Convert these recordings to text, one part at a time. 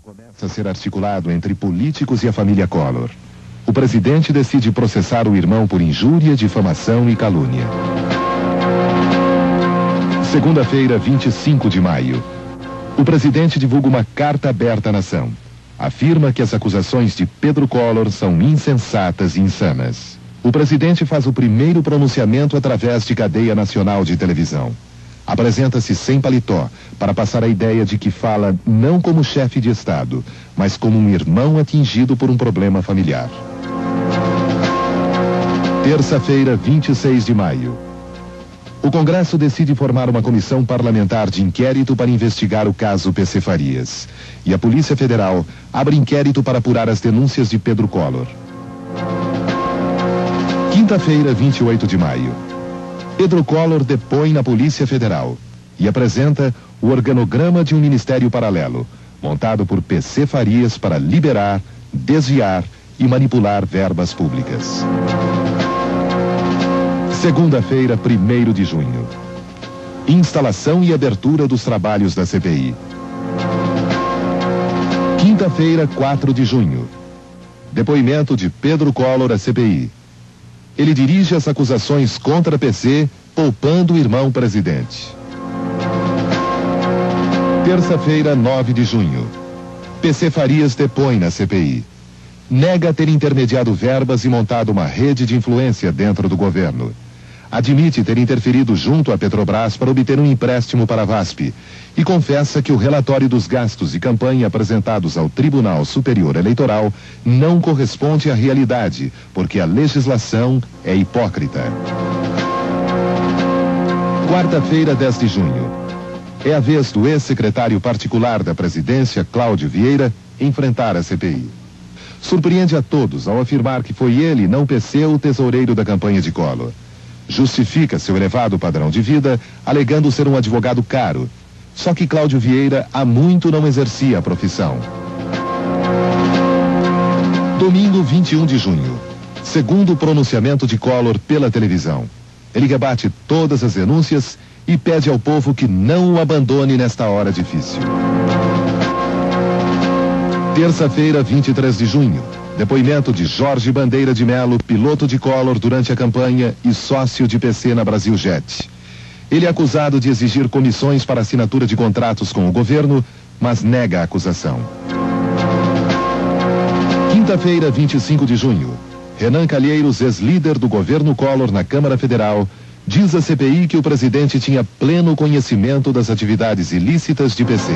começa a ser articulado entre políticos e a família Collor. O presidente decide processar o irmão por injúria, difamação e calúnia. Segunda-feira, 25 de maio. O presidente divulga uma carta aberta à nação. Afirma que as acusações de Pedro Collor são insensatas e insanas. O presidente faz o primeiro pronunciamento através de cadeia nacional de televisão. Apresenta-se sem paletó, para passar a ideia de que fala não como chefe de Estado, mas como um irmão atingido por um problema familiar. Terça-feira, 26 de maio. O Congresso decide formar uma comissão parlamentar de inquérito para investigar o caso PC Farias. E a Polícia Federal abre inquérito para apurar as denúncias de Pedro Collor. Quinta-feira, 28 de maio. Pedro Collor depõe na Polícia Federal e apresenta o organograma de um ministério paralelo, montado por PC Farias para liberar, desviar e manipular verbas públicas. Segunda-feira, 1º de junho. Instalação e abertura dos trabalhos da CPI. Quinta-feira, 4 de junho. Depoimento de Pedro Collor à CPI. Ele dirige as acusações contra PC, poupando o irmão presidente. Terça-feira, 9 de junho. PC Farias depõe na CPI. Nega ter intermediado verbas e montado uma rede de influência dentro do governo. Admite ter interferido junto à Petrobras para obter um empréstimo para a VASP e confessa que o relatório dos gastos de campanha apresentados ao Tribunal Superior Eleitoral não corresponde à realidade, porque a legislação é hipócrita. Quarta-feira, 10 de junho. É a vez do ex-secretário particular da presidência, Cláudio Vieira, enfrentar a CPI. Surpreende a todos ao afirmar que foi ele, não PC, o tesoureiro da campanha de Collor. Justifica seu elevado padrão de vida, alegando ser um advogado caro. Só que Cláudio Vieira há muito não exercia a profissão. Domingo, 21 de junho. Segundo pronunciamento de Collor pela televisão. Ele rebate todas as denúncias e pede ao povo que não o abandone nesta hora difícil. Terça-feira, 23 de junho. Depoimento de Jorge Bandeira de Mello, piloto de Collor durante a campanha e sócio de PC na Brasiljet. Ele é acusado de exigir comissões para assinatura de contratos com o governo, mas nega a acusação. Quinta-feira, 25 de junho. Renan Calheiros, ex-líder do governo Collor na Câmara Federal, diz à CPI que o presidente tinha pleno conhecimento das atividades ilícitas de PC.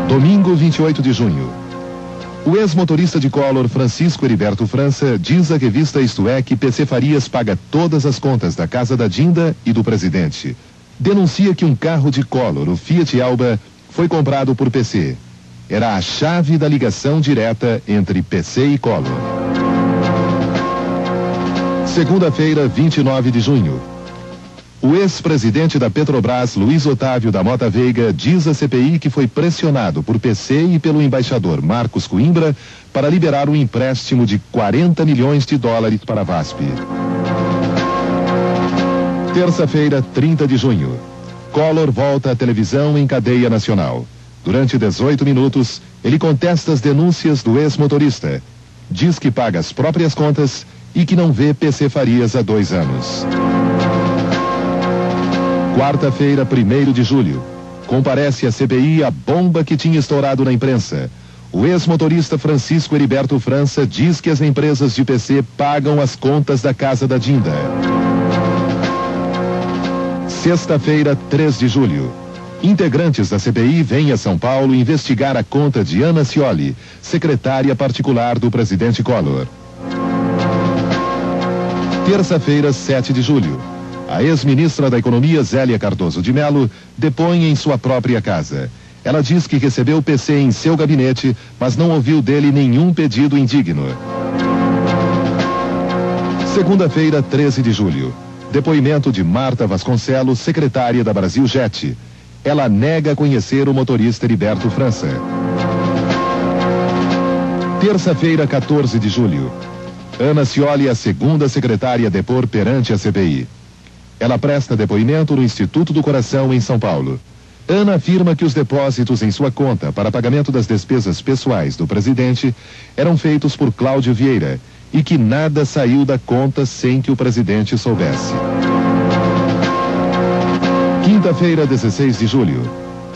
Domingo, 28 de junho. O ex-motorista de Collor, Francisco Heriberto França, diz à revista Isto É que PC Farias paga todas as contas da casa da Dinda e do presidente. Denuncia que um carro de Collor, o Fiat Alba, foi comprado por PC. Era a chave da ligação direta entre PC e Collor. Segunda-feira, 29 de junho. O ex-presidente da Petrobras, Luiz Otávio da Mota Veiga, diz à CPI que foi pressionado por PC e pelo embaixador Marcos Coimbra para liberar um empréstimo de 40 milhões de dólares para a VASP. Terça-feira, 30 de junho. Collor volta à televisão em cadeia nacional. Durante 18 minutos, ele contesta as denúncias do ex-motorista. Diz que paga as próprias contas e que não vê PC Farias há 2 anos. Quarta-feira, 1º de julho. Comparece à CPI a bomba que tinha estourado na imprensa. O ex-motorista Francisco Heriberto França diz que as empresas de PC pagam as contas da casa da Dinda. Sexta-feira, 3 de julho. Integrantes da CPI vêm a São Paulo investigar a conta de Ana Scioli, secretária particular do presidente Collor. Terça-feira, 7 de julho. A ex-ministra da Economia, Zélia Cardoso de Mello, depõe em sua própria casa. Ela diz que recebeu o PC em seu gabinete, mas não ouviu dele nenhum pedido indigno. Segunda-feira, 13 de julho. Depoimento de Marta Vasconcelos, secretária da Brasiljet. Ela nega conhecer o motorista Heriberto França. Terça-feira, 14 de julho. Ana Scioli é a segunda secretária a depor perante a CPI. Ela presta depoimento no Instituto do Coração, em São Paulo. Ana afirma que os depósitos em sua conta para pagamento das despesas pessoais do presidente eram feitos por Cláudio Vieira e que nada saiu da conta sem que o presidente soubesse. Quinta-feira, 16 de julho.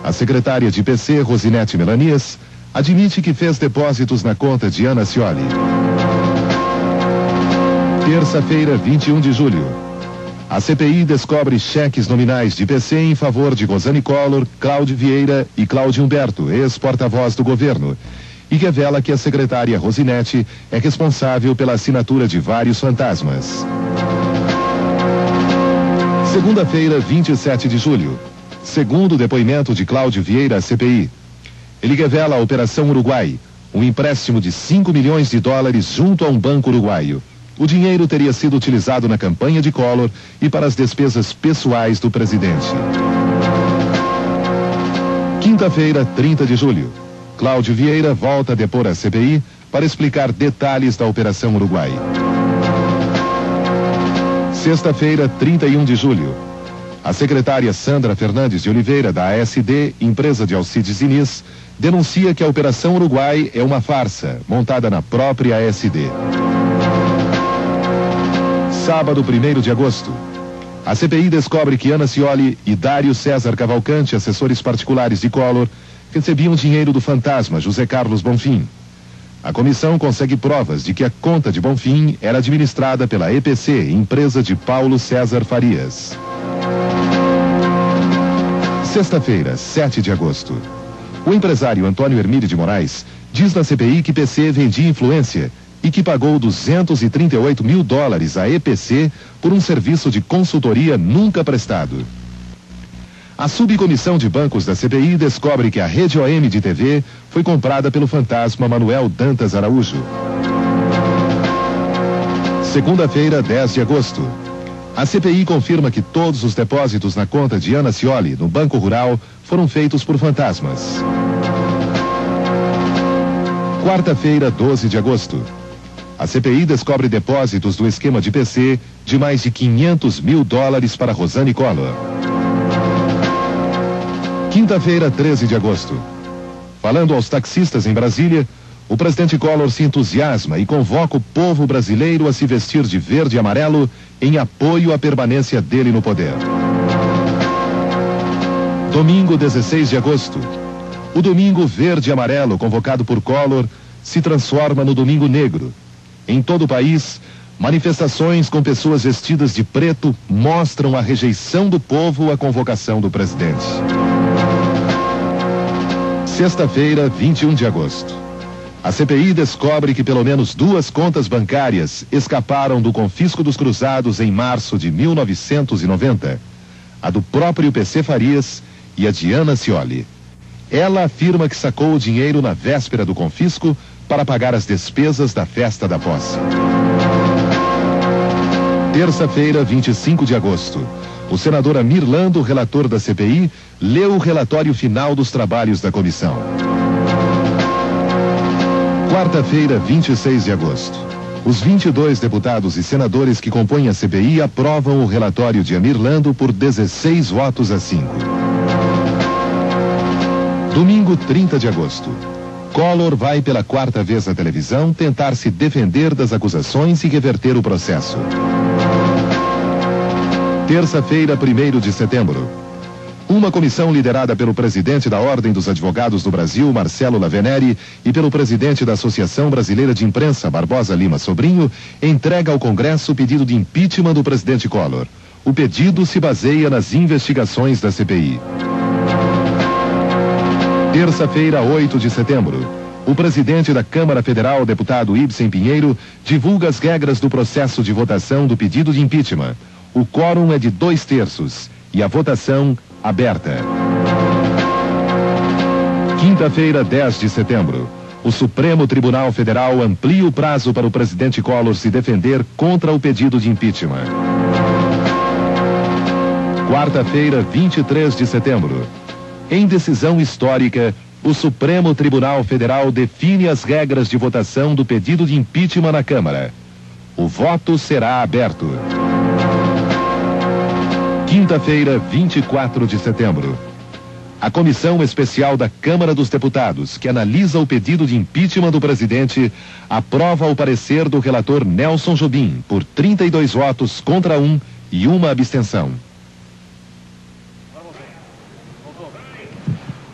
A secretária de PC, Rosinete Melanias, admite que fez depósitos na conta de Ana Scioli. Terça-feira, 21 de julho. A CPI descobre cheques nominais de PC em favor de Rosane Collor, Cláudio Vieira e Cláudio Humberto, ex-porta-voz do governo, e revela que a secretária Rosinete é responsável pela assinatura de vários fantasmas. Segunda-feira, 27 de julho. Segundo o depoimento de Cláudio Vieira à CPI, ele revela a Operação Uruguai, um empréstimo de 5 milhões de dólares junto a um banco uruguaio. O dinheiro teria sido utilizado na campanha de Collor e para as despesas pessoais do presidente. Quinta-feira, 30 de julho. Cláudio Vieira volta a depor à CPI para explicar detalhes da Operação Uruguai. Sexta-feira, 31 de julho. A secretária Sandra Fernandes de Oliveira, da ASD, empresa de Alcides Diniz, denuncia que a Operação Uruguai é uma farsa, montada na própria ASD. Sábado, 1º de agosto. A CPI descobre que Ana Scioli e Dário César Cavalcante, assessores particulares de Collor, recebiam dinheiro do fantasma José Carlos Bonfim. A comissão consegue provas de que a conta de Bonfim era administrada pela EPC, empresa de Paulo César Farias. Sexta-feira, 7 de agosto. O empresário Antônio Hermílio de Moraes diz na CPI que PC vendia influência e que pagou 238 mil dólares à EPC por um serviço de consultoria nunca prestado. A subcomissão de bancos da CPI descobre que a Rede OM de TV foi comprada pelo fantasma Manuel Dantas Araújo. Segunda-feira, 10 de agosto. A CPI confirma que todos os depósitos na conta de Ana Scioli, no Banco Rural, foram feitos por fantasmas. Quarta-feira, 12 de agosto. A CPI descobre depósitos do esquema de PC de mais de 500 mil dólares para Rosane Collor. Quinta-feira, 13 de agosto. Falando aos taxistas em Brasília, o presidente Collor se entusiasma e convoca o povo brasileiro a se vestir de verde e amarelo em apoio à permanência dele no poder. Domingo, 16 de agosto. O Domingo Verde e Amarelo, convocado por Collor, se transforma no Domingo Negro. Em todo o país, manifestações com pessoas vestidas de preto mostram a rejeição do povo à convocação do presidente. Sexta-feira, 21 de agosto. A CPI descobre que pelo menos 2 contas bancárias escaparam do confisco dos cruzados em março de 1990. A do próprio PC Farias e a de Ana Scioli. Ela afirma que sacou o dinheiro na véspera do confisco para pagar as despesas da festa da posse. Terça-feira, 25 de agosto. O senador Amir Lando, relator da CPI, leu o relatório final dos trabalhos da comissão. Quarta-feira, 26 de agosto. Os 22 deputados e senadores que compõem a CPI aprovam o relatório de Amir Lando por 16 votos a 5. Domingo, 30 de agosto. Collor vai pela 4ª vez na televisão tentar se defender das acusações e reverter o processo. Terça-feira, 1º de setembro. Uma comissão liderada pelo presidente da Ordem dos Advogados do Brasil, Marcelo Laveneri, e pelo presidente da Associação Brasileira de Imprensa, Barbosa Lima Sobrinho, entrega ao Congresso o pedido de impeachment do presidente Collor. O pedido se baseia nas investigações da CPI. Terça-feira, 8 de setembro. O presidente da Câmara Federal, deputado Ibsen Pinheiro, divulga as regras do processo de votação do pedido de impeachment. O quórum é de 2/3 e a votação aberta. Quinta-feira, 10 de setembro. O Supremo Tribunal Federal amplia o prazo para o presidente Collor se defender contra o pedido de impeachment. Quarta-feira, 23 de setembro. Em decisão histórica, o Supremo Tribunal Federal define as regras de votação do pedido de impeachment na Câmara. O voto será aberto. Quinta-feira, 24 de setembro. A Comissão Especial da Câmara dos Deputados, que analisa o pedido de impeachment do presidente, aprova o parecer do relator Nelson Jobim por 32 votos contra 1 e 1 abstenção.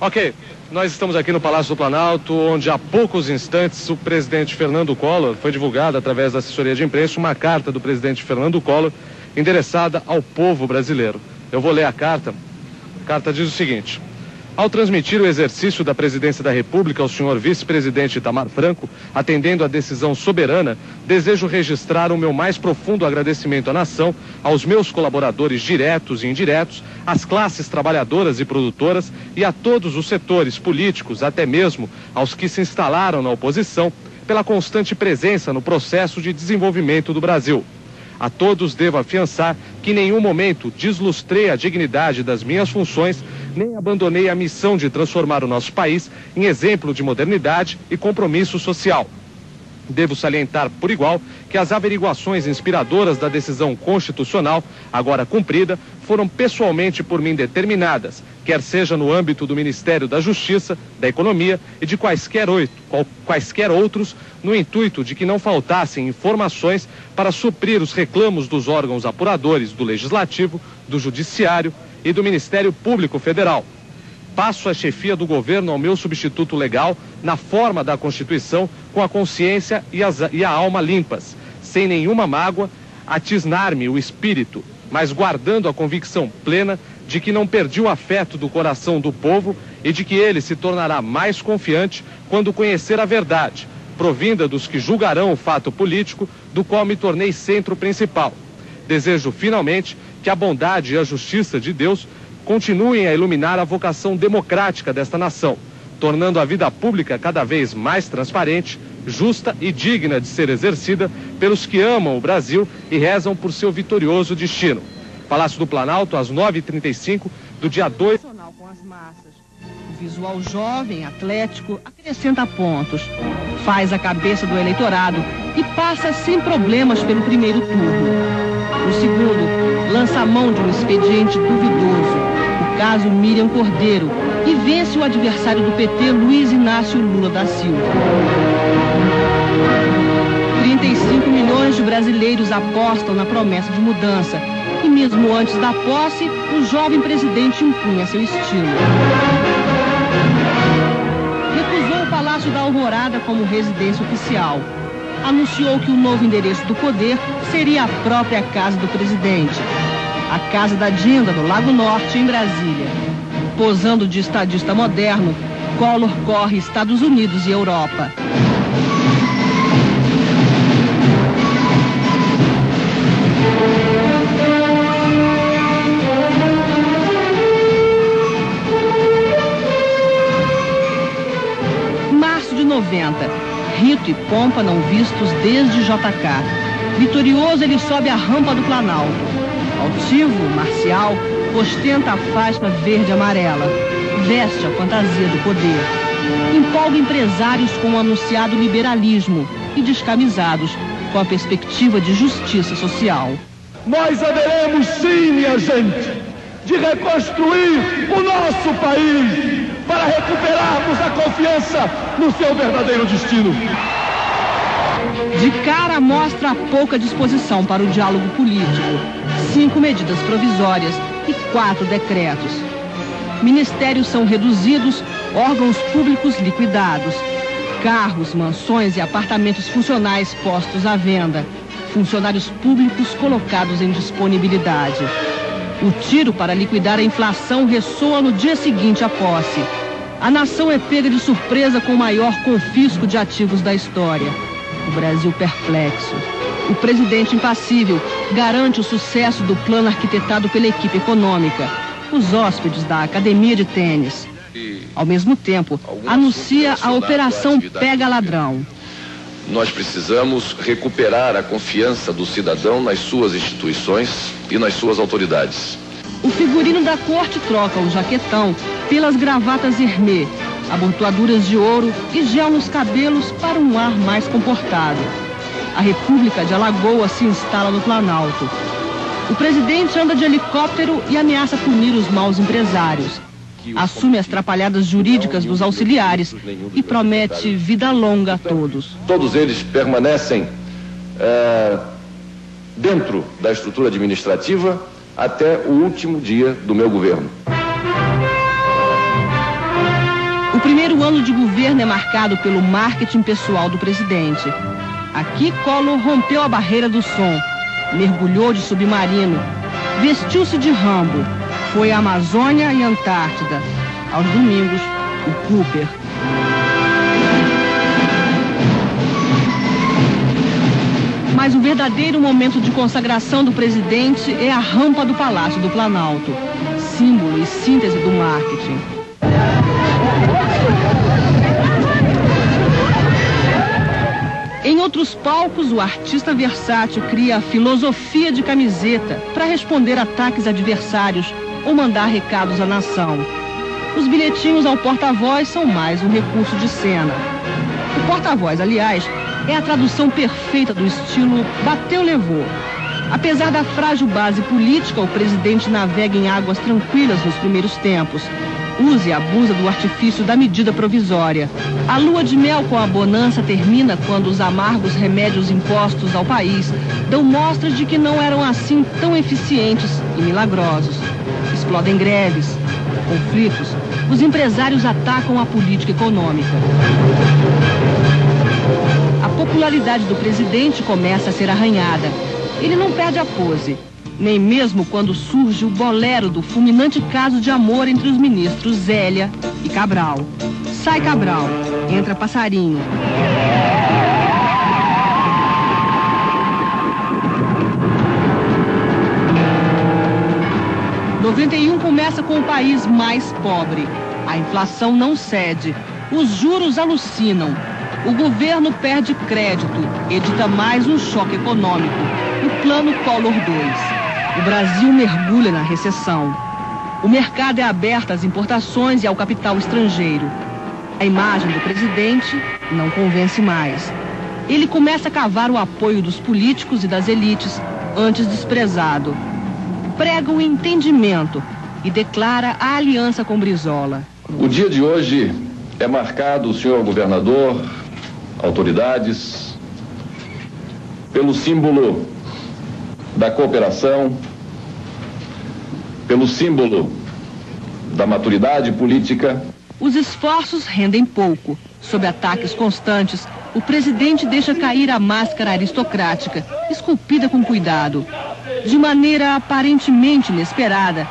Ok, nós estamos aqui no Palácio do Planalto, onde há poucos instantes o presidente Fernando Collor, foi divulgada através da assessoria de imprensa uma carta do presidente Fernando Collor endereçada ao povo brasileiro. Eu vou ler a carta. A carta diz o seguinte: ao transmitir o exercício da presidência da República ao senhor vice-presidente Itamar Franco, atendendo à decisão soberana, desejo registrar o meu mais profundo agradecimento à nação, aos meus colaboradores diretos e indiretos, às classes trabalhadoras e produtoras e a todos os setores políticos, até mesmo aos que se instalaram na oposição, pela constante presença no processo de desenvolvimento do Brasil. A todos devo afiançar que em nenhum momento deslustrei a dignidade das minhas funções, nem abandonei a missão de transformar o nosso país em exemplo de modernidade e compromisso social. Devo salientar por igual que as averiguações inspiradoras da decisão constitucional, agora cumprida, foram pessoalmente por mim determinadas, quer seja no âmbito do Ministério da Justiça, da Economia e de quaisquer outros, no intuito de que não faltassem informações para suprir os reclamos dos órgãos apuradores do Legislativo, do Judiciário e do Ministério Público Federal. Passo a chefia do governo ao meu substituto legal, na forma da Constituição, com a consciência e a alma limpas, sem nenhuma mágoa, a tisnar-me o espírito, mas guardando a convicção plena de que não perdi o afeto do coração do povo e de que ele se tornará mais confiante quando conhecer a verdade, provinda dos que julgarão o fato político, do qual me tornei centro principal. Desejo, finalmente, que a bondade e a justiça de Deus continuem a iluminar a vocação democrática desta nação, tornando a vida pública cada vez mais transparente, justa e digna de ser exercida pelos que amam o Brasil e rezam por seu vitorioso destino. Palácio do Planalto, às 9h35 do dia 2. Com as massas. O visual jovem, atlético, acrescenta pontos, faz a cabeça do eleitorado e passa sem problemas pelo primeiro turno. No segundo, lança a mão de um expediente duvidoso, o caso Miriam Cordeiro, e vence o adversário do PT, Luiz Inácio Lula da Silva. 35 milhões de brasileiros apostam na promessa de mudança. E mesmo antes da posse, o jovem presidente impunha seu estilo. Recusou o Palácio da Alvorada como residência oficial. Anunciou que o novo endereço do poder seria a própria casa do presidente. A Casa da Dinda, no Lago Norte, em Brasília. Posando de estadista moderno, Collor corre Estados Unidos e Europa. Março de 90. Rito e pompa não vistos desde JK. Vitorioso, ele sobe a rampa do Planalto. Altivo, marcial, ostenta a faixa verde e amarela. Veste a fantasia do poder. Empolga empresários com o anunciado liberalismo e descamisados com a perspectiva de justiça social. Nós haveremos sim, minha gente, de reconstruir o nosso país para recuperarmos a confiança no seu verdadeiro destino. De cara mostra a pouca disposição para o diálogo político. 5 medidas provisórias e 4 decretos. Ministérios são reduzidos, órgãos públicos liquidados. Carros, mansões e apartamentos funcionais postos à venda. Funcionários públicos colocados em disponibilidade. O tiro para liquidar a inflação ressoa no dia seguinte à posse. A nação é pega de surpresa com o maior confisco de ativos da história. O Brasil perplexo. O presidente impassível garante o sucesso do plano arquitetado pela equipe econômica. Os hóspedes da academia de tênis. Ao mesmo tempo, anuncia a Operação Pega Ladrão. Nós precisamos recuperar a confiança do cidadão nas suas instituições e nas suas autoridades. O figurino da corte troca o jaquetão pelas gravatas Hermès, abotoaduras de ouro e gel nos cabelos para um ar mais comportado. A República de Alagoas se instala no Planalto. O presidente anda de helicóptero e ameaça punir os maus empresários. assume as trapalhadas jurídicas dos auxiliares e promete vida longa a todos. Todos eles permanecem dentro da estrutura administrativa até o último dia do meu governo. O primeiro ano de governo é marcado pelo marketing pessoal do presidente. Aqui, Collor rompeu a barreira do som, mergulhou de submarino, vestiu-se de Rambo, foi à Amazônia e Antártida. Aos domingos, o Cooper. Mas o verdadeiro momento de consagração do presidente é a rampa do Palácio do Planalto, símbolo e síntese do marketing. Em outros palcos, o artista versátil cria a filosofia de camiseta para responder ataques adversários ou mandar recados à nação. Os bilhetinhos ao porta-voz são mais um recurso de cena. O porta-voz, aliás, é a tradução perfeita do estilo bateu, levou. Apesar da frágil base política, o presidente navega em águas tranquilas nos primeiros tempos. Usa e abusa do artifício da medida provisória. A lua de mel com a bonança termina quando os amargos remédios impostos ao país dão mostras de que não eram assim tão eficientes e milagrosos. Explodem greves, conflitos, os empresários atacam a política econômica. A popularidade do presidente começa a ser arranhada. Ele não perde a pose, nem mesmo quando surge o bolero do fulminante caso de amor entre os ministros Zélia e Cabral. Sai Cabral, entra Passarinho. Em 91 começa com o país mais pobre. A inflação não cede, os juros alucinam. O governo perde crédito, edita mais um choque econômico, o Plano Collor II. O Brasil mergulha na recessão. O mercado é aberto às importações e ao capital estrangeiro. A imagem do presidente não convence mais. Ele começa a cavar o apoio dos políticos e das elites, antes desprezado. Prega o entendimento e declara a aliança com Brizola. O dia de hoje é marcado, senhor governador, autoridades, pelo símbolo da cooperação, pelo símbolo da maturidade política. Os esforços rendem pouco. Sob ataques constantes, o presidente deixa cair a máscara aristocrática, esculpida com cuidado. De maneira aparentemente inesperada,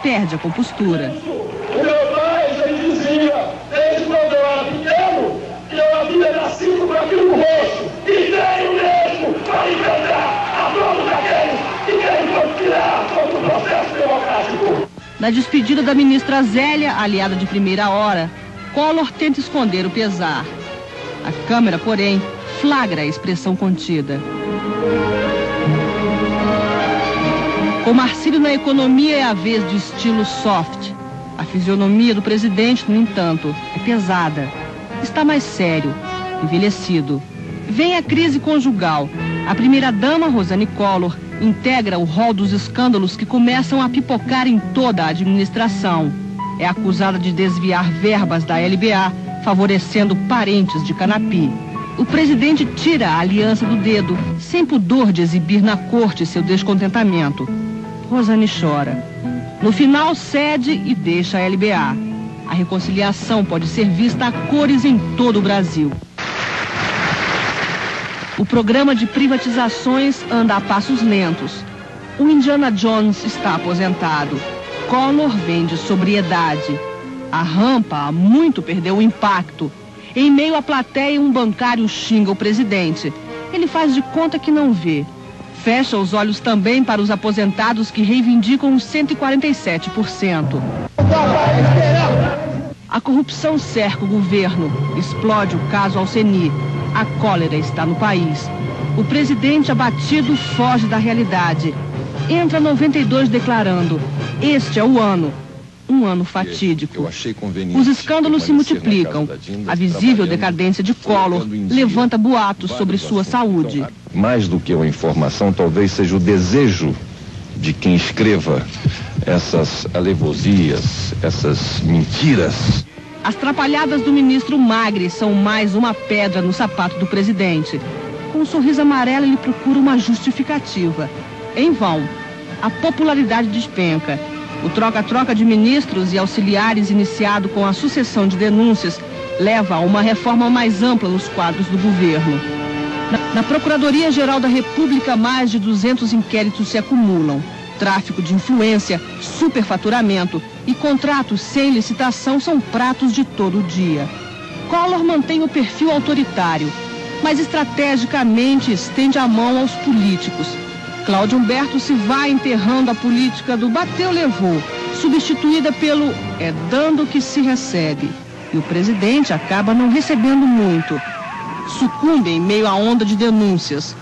perde a compostura. O meu pai já dizia, desde quando eu era pequeno, que eu havia nascido com aquilo no rosto, e tenho mesmo para enfrentar a todos aqueles que querem conspirar contra o processo democrático. Na despedida da ministra Zélia, aliada de primeira hora, Collor tenta esconder o pesar. A câmera, porém, flagra a expressão contida. Com Marcílio na economia é a vez de estilo soft. A fisionomia do presidente, no entanto, é pesada. Está mais sério, envelhecido. Vem a crise conjugal. A primeira-dama, Rosane Collor, integra o rol dos escândalos que começam a pipocar em toda a administração. É acusada de desviar verbas da LBA, favorecendo parentes de Canapi. O presidente tira a aliança do dedo, sem pudor de exibir na corte seu descontentamento. Rosane chora. No final, cede e deixa a LBA. A reconciliação pode ser vista a cores em todo o Brasil. O programa de privatizações anda a passos lentos. O Indiana Jones está aposentado. Collor vende sobriedade. A rampa há muito perdeu o impacto. Em meio à plateia, um bancário xinga o presidente. Ele faz de conta que não vê. Fecha os olhos também para os aposentados que reivindicam os 147%. A corrupção cerca o governo. Explode o caso Alceni. A cólera está no país. O presidente abatido foge da realidade. Entra 92 declarando: este é o ano. Um ano fatídico. Os escândalos se multiplicam. A visível decadência de Collor levanta boatos sobre sua saúde. Mais do que uma informação, talvez seja o desejo de quem escreva essas alevosias, essas mentiras. As trapalhadas do ministro Magri são mais uma pedra no sapato do presidente. Com um sorriso amarelo, ele procura uma justificativa. Em vão. A popularidade despenca. O troca-troca de ministros e auxiliares iniciado com a sucessão de denúncias leva a uma reforma mais ampla nos quadros do governo. Na Procuradoria-Geral da República, mais de 200 inquéritos se acumulam. Tráfico de influência, superfaturamento e contratos sem licitação são pratos de todo dia. Collor mantém o perfil autoritário, mas estrategicamente estende a mão aos políticos. Cláudio Humberto se vai enterrando a política do bateu-levou, substituída pelo é dando que se recebe. E o presidente acaba não recebendo muito. Sucumbe em meio à onda de denúncias.